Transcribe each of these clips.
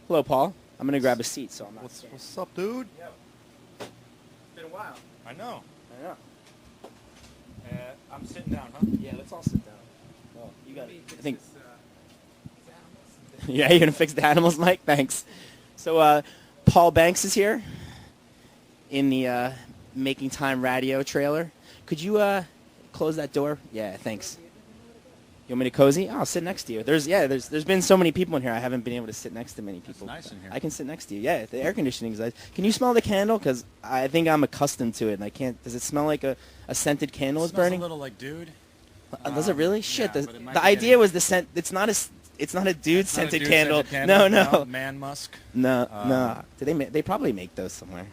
Hello, Paul. I'm gonna grab a seat so I'm not. What's up, dude? Yo. It's been a while. I know. I know. I'm sitting down, huh? Yeah, let's all sit down. Well, you got it. I think. Yeah, you're gonna fix the animals, Mike. Thanks. So, Paul Banks is here in the Making Time Radio trailer. Could you close that door? Yeah, thanks. You want me to cozy? Oh, I'll sit next to you. There's been so many people in here. I haven't been able to sit next to many people. It's nice in here. I can sit next to you. Yeah, the air conditioning is nice. Can you smell the candle? Because I think I'm accustomed to it, and I can't. Does it smell like a scented candle is burning? It smells a little like dude. Does it really? Shit. Yeah, The idea was the scent. It's not a dude scented candle. No. Man musk. No. They probably make those somewhere.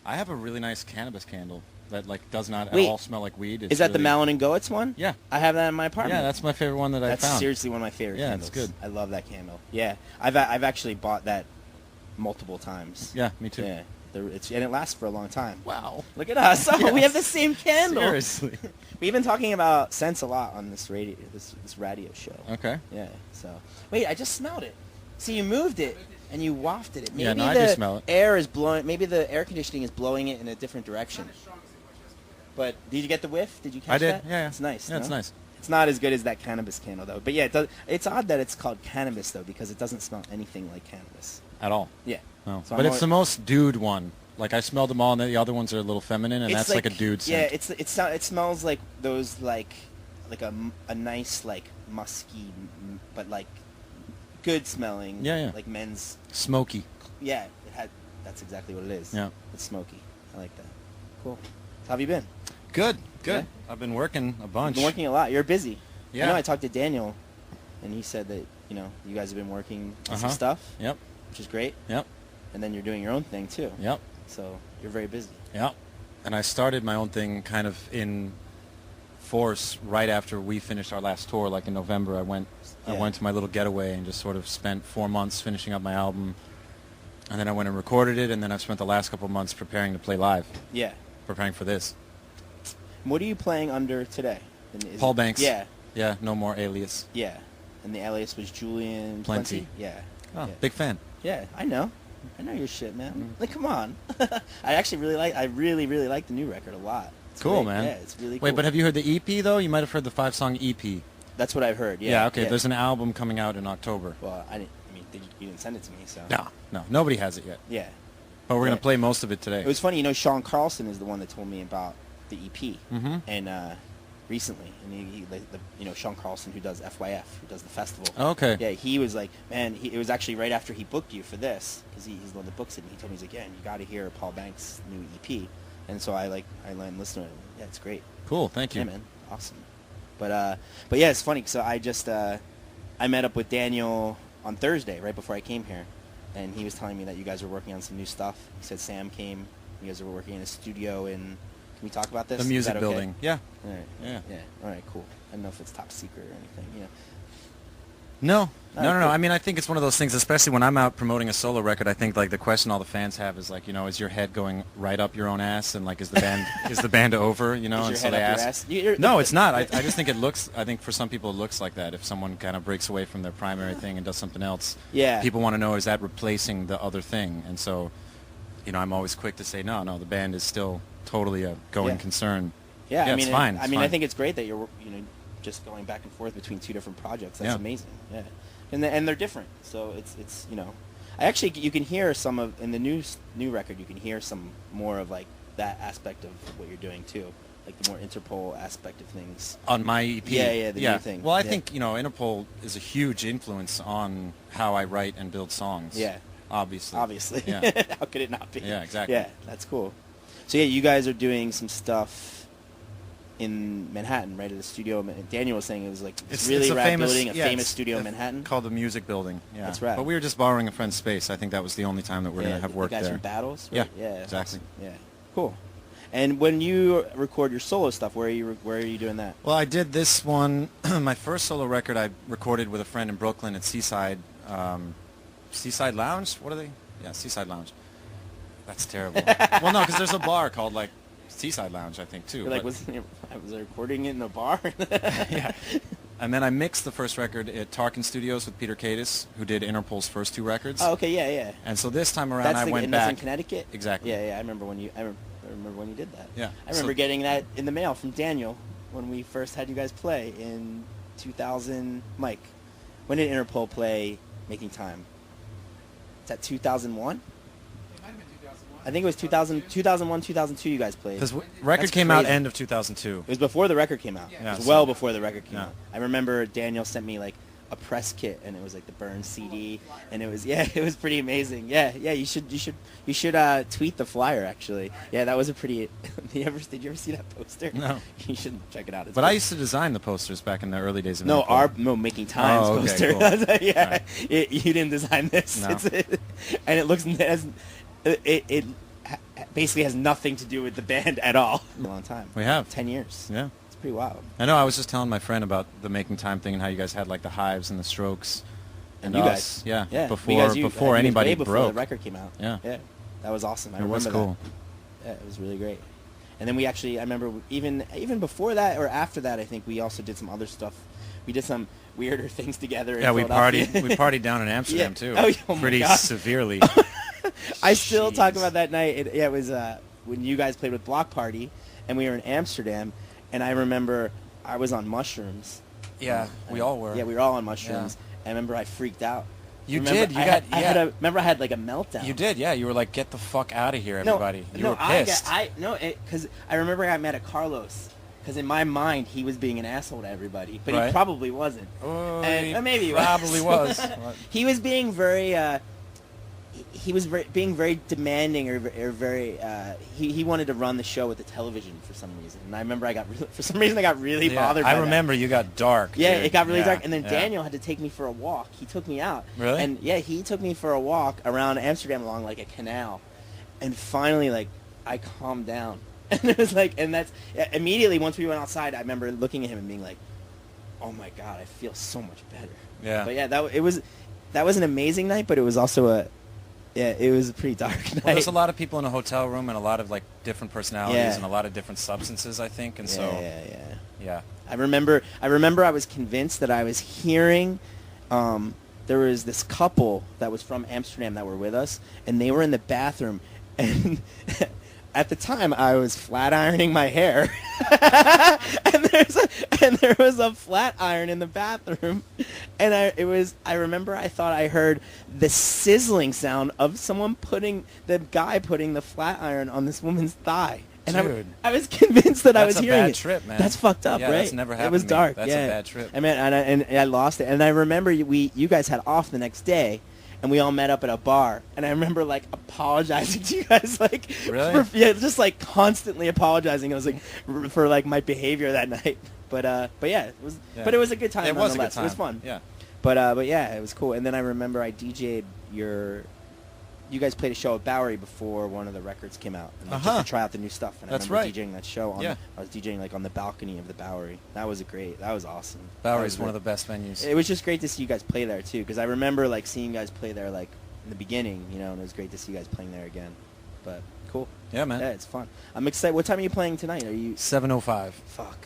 I have a really nice cannabis candle that does not Wait, at all smell like weed. Is that the Malin and Goetz one? Yeah. I have that in my apartment. Yeah, that's my favorite one that I found. That's seriously one of my favorite candles. Yeah, it's good. I love that candle. Yeah, I've actually bought that multiple times. Yeah, me too. Yeah, and it lasts for a long time. Wow. Look at us. Oh, Yes. we have the same candle. Seriously. We've been talking about scents a lot on this radio show. Okay. Yeah. So wait, I just smelled it. See, you moved it and you wafted it. Maybe Yeah, no, I do smell it. Air is blowing. Maybe the air conditioning is blowing it in a different direction. But did you get the whiff? Did you catch that? I did. Yeah. It's nice. Yeah, no? it's nice. It's not as good as that cannabis candle though. But yeah, it's odd that it's called cannabis though because it doesn't smell anything like cannabis. At all. Yeah. No. So But it's the most dude one. Like I smelled them all, and the other ones are a little feminine, and It's that's like a dude Yeah, scent. it smells like those like a nice like musky but like good smelling. Yeah. Like men's. Smoky. Yeah, that's exactly what it is. Yeah. It's smoky. I like that. Cool. How have you been? Good. Yeah. I've been working a bunch. You've been working a lot. You're busy. Yeah. I know I talked to Daniel, and he said that you guys have been working on some stuff. Yep. Which is great. Yep. And then you're doing your own thing too. Yep. So you're very busy. Yep. And I started my own thing kind of in force right after we finished our last tour. Like in November, I went to my little getaway and just sort of spent 4 months finishing up my album. And then I went and recorded it, and then I've spent the last couple of months preparing to play live. Yeah. Preparing for this. What are you playing under today? Paul Banks. Yeah. Yeah, no more alias. Yeah. And the alias was Julian Plenty. Yeah. Oh, Yeah. big fan. Yeah, I know your shit, man. Mm. Like, come on. I actually really like the new record a lot. It's Cool, great. man. Yeah, it's really cool. Wait, but have you heard the EP, though? You might have heard the 5-song EP. That's what I've heard. Yeah. Yeah, okay. There's an album coming out in October. Well, you didn't send it to me, so. No, nobody has it yet. Yeah. But we're going Yeah. to play most of it today. It was funny, Sean Carlson is the one that told me about the EP, Mm-hmm. and recently, and Sean Carlson, who does FYF, who does the festival. Okay. Yeah, he was like, man, it was actually right after he booked you for this, because he's the one that books it, and he told me, he's like, yeah, and you got to hear Paul Banks' new EP, and so I listened to it. Yeah, it's great. Cool, thank you. Yeah, man, awesome. But yeah, it's funny. So I just I met up with Daniel on Thursday, right before I came here, and he was telling me that you guys were working on some new stuff. He said Sam came. You guys were working in a studio in. Can we talk about this? The Is music that okay? building. Yeah. All right. Yeah. Yeah. All right. Cool. I don't know if it's top secret or anything. No. Cool. I mean, I think it's one of those things, especially when I'm out promoting a solo record. I think the question all the fans have is is your head going right up your own ass, and is the band over? Is and your so head they up your ask. ass? No, it's not. I just think it looks. I think for some people it looks like that. If someone kind of breaks away from their primary thing and does something else, Yeah. people want to know, is that replacing the other thing? And so, I'm always quick to say no. The band is still totally a going Yeah. concern. Yeah. Yeah, I mean, it's fine. I It's mean, I fine. think it's great that you're just going back and forth between two different projects. That's Yeah. amazing. Yeah. And they're different. So it's I actually you can hear some of in the new record you can hear some more of that aspect of what you're doing too, like the more Interpol aspect of things. On my EP. Yeah, the new thing. Well, I Yeah. think, Interpol is a huge influence on how I write and build songs. Yeah. Obviously. Yeah. How could it not be? Yeah, exactly. Yeah, that's cool. So yeah, you guys are doing some stuff in Manhattan, right at the studio. Daniel was saying it was It's really a rad famous, building, a yeah, famous it's studio in Manhattan. Called the Music Building. Yeah. That's rad. But we were just borrowing a friend's space. I think that was the only time that we're going to have work the guys there. from Battles. Yeah, Right? Yeah. exactly. Awesome. Yeah. Cool. And when you record your solo stuff, where are you doing that? Well, I did this one. My first solo record I recorded with a friend in Brooklyn at Seaside Lounge. What are they? Yeah, Seaside Lounge. That's terrible. Well, no, because there's a bar called Seaside Lounge, I think, too. You're like, was I recording it in a bar? Yeah. And then I mixed the first record at Tarkin Studios with Peter Cadis, who did Interpol's first 2 records. Oh, okay, yeah. And so this time around, That's I went that's back. in Connecticut. Exactly. Yeah. I remember when you. I remember when you did that. Yeah. I remember getting that in the mail from Daniel when we first had you guys play in 2000. Mike, when did Interpol play Making Time? Is that 2001? I think it was 2001, 2002 you guys played. Because record came out end of 2002. It was before the record came out. Yeah, It was well before the record came Yeah. out. I remember Daniel sent me like a press kit, and it was like the burned CD, and it was it was pretty amazing. Yeah. You should tweet the flyer actually. Yeah, that was a pretty. Did you ever see that poster? No. You should check it out. It's But good. I used to design the posters back in the early days of No, Interpol. Making Times Oh, okay, poster. cool. Yeah, Right. You didn't design this. No. And it looks it basically has nothing to do with the band at all. A long time. We have. 10 years. Yeah. It's pretty wild. I know. I was just telling my friend about the Making Time thing and how you guys had like the Hives and the Strokes. And you us. guys. Yeah. You guys, Before anybody way before broke. the record came out. Yeah. That was awesome. I It remember was cool. that. Yeah, it was really great. And then I remember even before that or after that, I think we also did some other stuff. We did some weirder things together. Yeah, in we Philadelphia. partied down in Amsterdam Yeah. too. Oh my Pretty God. severely. I still talk Jeez. about that night. It was when you guys played with Block Party, and we were in Amsterdam, and I remember I was on mushrooms. Yeah, we all were. Yeah, we were all on mushrooms. I remember I freaked out. You Remember, did. Remember I had like a meltdown. You did. Yeah, you were like, "Get the fuck out of here, everybody!" You were pissed. Because I remember I met a Carlos. Because in my mind, he was being an asshole to everybody, but Right. he probably wasn't. He Maybe he probably was. He was being very. Being very demanding or very. He wanted to run the show with the television for some reason, and I remember I got really Yeah, bothered. By I that. remember you got dark. Yeah, dude. it got really Yeah, dark, and then yeah. Daniel had to take me for a walk. He took me out. Really? And yeah, he took me for a walk around Amsterdam along like a canal, and finally, like, I calmed down. And it was like, and that's immediately once we went outside, I remember looking at him and being like, "Oh my God, I feel so much better." Yeah. But yeah, that was an amazing night, but it was also it was a pretty dark night. Well, there's a lot of people in a hotel room and a lot of like different personalities Yeah. and a lot of different substances, I think, and Yeah. I remember I was convinced that I was hearing there was this couple that was from Amsterdam that were with us, and they were in the bathroom, and at the time I was flat ironing my hair, and there was a flat iron in the bathroom, and I remember I thought I heard the sizzling sound of the guy putting the flat iron on this woman's thigh. And Dude. I was convinced that I was That's a hearing bad it. trip, man. That's fucked up, Yeah, right? that's never happened It was to me. dark. That's yeah. a bad trip. I mean, and I lost it. And I remember you guys had off the next day, and we all met up at a bar. And I remember like apologizing to you guys, like Really? just like constantly apologizing. I was like for like my behavior that night. But yeah, it was. Yeah. But it was a good time. It was a good nonetheless. time. It was fun. Yeah. But yeah, it was cool. And then I remember I DJ'd you guys played a show at Bowery before one of the records came out, and just to try out the new stuff. And That's I remember right. DJing that show. Yeah. I was DJing like on the balcony of the Bowery. That was awesome. Bowery's one of the best venues. It was just great to see you guys play there too, because I remember like seeing you guys play there like in the beginning, and it was great to see you guys playing there again. But cool. Yeah, man. Yeah, it's fun. I'm excited. What time are you playing tonight? Are you? 7:05. Fuck.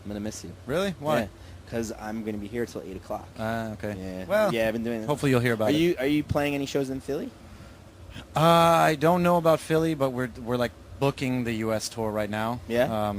I'm gonna miss you. Really? Why? Because I'm gonna be here till 8 o'clock. Okay. Yeah. Well, yeah, I've been doing. hopefully you'll hear about it. Are you playing any shows in Philly? I don't know about Philly, but we're like booking the U.S. tour right now. Yeah.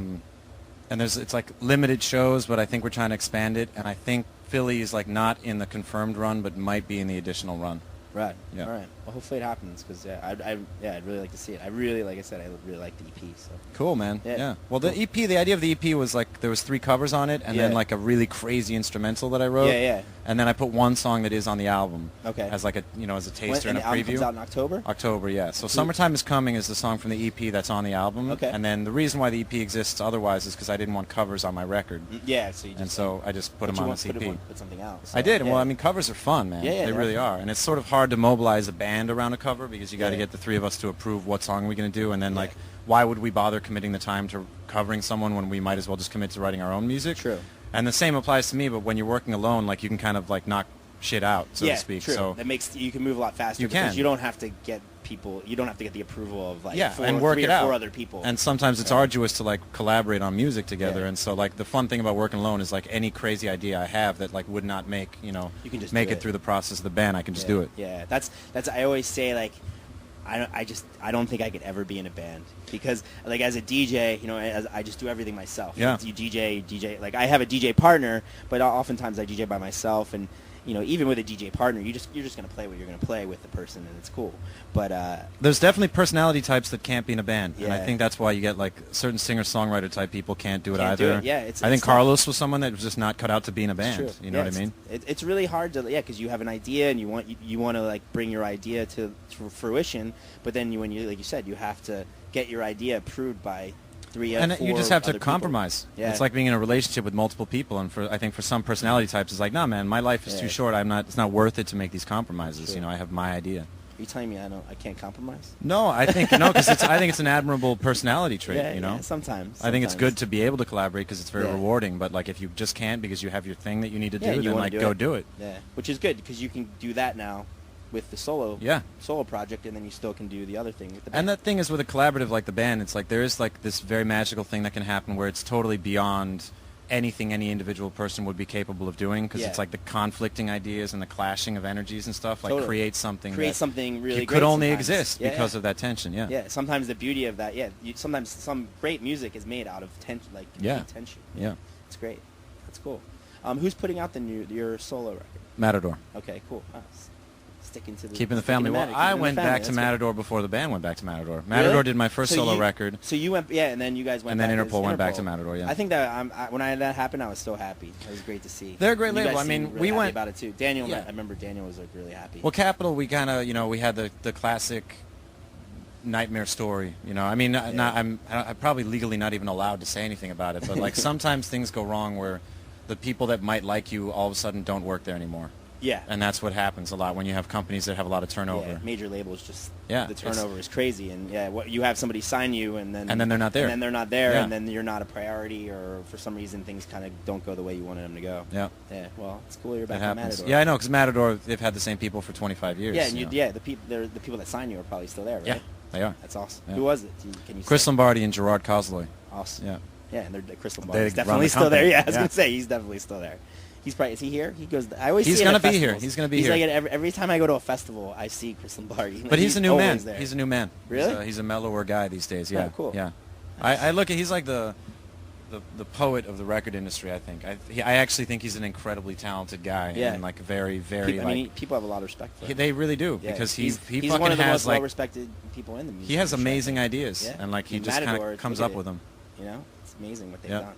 And it's like limited shows, but I think we're trying to expand it. And I think Philly is like not in the confirmed run, but might be in the additional run. Right. Yeah. All right. Well, hopefully it happens, because I'd really like to see it. I really, like I said, I really like the EP. So. Cool, man. Yeah. Yeah. Well, the EP, the idea of the EP was like there was 3 covers on it, and then Yeah. like a really crazy instrumental that I wrote. Yeah. And then I put one song that is on the album. Okay. As like as a taster And and a the album preview. comes out in October? October, yeah. So Summertime is Coming is the song from the EP that's on the album. Okay. And then the reason why the EP exists otherwise is because I didn't want covers on my record. Yeah. So you just. And so I just put them on this EP. Put something out. So, I did. Yeah. Well, I mean, covers are fun, man. Yeah, they they really are. are. And it's sort of hard to mobilize a band around a cover because you got to Yeah. get the 3 of us to approve what song we're going to do, and then Yeah. like, why would we bother committing the time to covering someone when we might as well just commit to writing our own music? True. And the same applies to me, but when you're working alone, like you can kind of like knock shit out, so yeah, to speak. True. So that makes you can move a lot faster. You because can. You don't have to get people. You don't have to get the approval of like and work three it or out. four other people. And sometimes it's arduous to like collaborate on music together. Yeah. And so like the fun thing about working alone is like any crazy idea I have that like would not make You can just make do it through the process of the band. I can just do it. Yeah, that's I always say like. I don't think I could ever be in a band because like as a DJ, I just do everything myself. Yeah. You DJ. Like I have a DJ partner, but oftentimes I DJ by myself, and even with a DJ partner, you're just gonna play what you're gonna play with the person, and it's cool. But there's definitely personality types that can't be in a band, and I Yeah. think that's why you get like certain singer-songwriter type people can't do it Can't do either. it, yeah, I it's think tough. Carlos was someone that was just not cut out to be in a band. It's true. You know what I mean? It's really hard to because you have an idea and you want to like bring your idea to fruition, but then when you like you said you have to get your idea approved by three And four you just have to other people. compromise. Yeah. It's like being in a relationship with multiple people, and I think for some personality types, it's like, nah, man, my life is too short. It's not worth it to make these compromises. Sure. I have my idea. Are you telling me I can't compromise? No, I think because I think it's an admirable personality trait. Yeah, sometimes. I think it's good to be able to collaborate because it's very Yeah. rewarding. But like if you just can't because you have your thing that you need to do, you then wanna like go do it. Yeah, which is good because you can do that now with the solo project, and then you still can do the other thing with the band. And the thing is with a collaborative like the band, it's like there is like this very magical thing that can happen where it's totally beyond anything any individual person would be capable of doing because it's like the conflicting ideas and the clashing of energies and stuff like create something really could great only sometimes. exist Yeah, because of that tension. Yeah, sometimes the beauty of that. Yeah, sometimes some great music is made out of tension, like complete tension. Yeah, it's great. That's cool. Who's putting out your solo record? Matador. Okay, cool. Sticking to Keeping the family. Well, I went back to Matador before the band went back to Matador. Matador did my first solo record. So you went, and then you guys went. And then back Interpol went back to Matador. Yeah. I think that when that happened, I was so happy. It was great to see. They're a great And you label. guys I mean, seemed really we happy went about it too. Daniel, I remember Daniel was like really happy. Well, Capitol, we kind of, we had the classic nightmare story. I mean, I'm probably legally not even allowed to say anything about it, but like sometimes things go wrong where the people that might like you all of a sudden don't work there anymore. Yeah. And that's what happens a lot when you have companies that have a lot of turnover. Yeah, major labels just Yeah, the turnover is crazy, and you have somebody sign you, and then they're not there, and then they're not there, Yeah. and then you're not a priority, or for some reason things kind of don't go the way you wanted them to go. Yeah. Yeah. Well, it's cool you're That back on happens. Matador. Yeah, I know, because Matador, they've had the same people for 25 years. Yeah, and the people that sign you are probably still there, right? Yeah, they are. That's awesome. Yeah. Who was it? Can you Chris say? Lombardi and Gerard Kozloy. Awesome. Yeah. Yeah, and Chris They Lombardi is run definitely the still there. company. Yeah, I was Yeah. gonna say he's definitely still there. Is he here? He goes. I always He's see him gonna at be here. festivals. He's gonna be He's here. like at every time I go to a festival, I see Chris Lombardi. But he's a new man. always there. He's a new man. Really? He's a mellower guy these days. Yeah. Oh, cool. Yeah. I look at he's like the poet of the record industry. I think. I actually think he's an incredibly talented guy. Yeah. And like very very people have a lot of respect for him. they really do Yeah, because he he's fucking one of the has most like well-respected people in the music. he has industry, I amazing think. ideas Yeah. and like he And just kind Matador, of comes look up at with it. them. It's amazing what they've Yeah. done.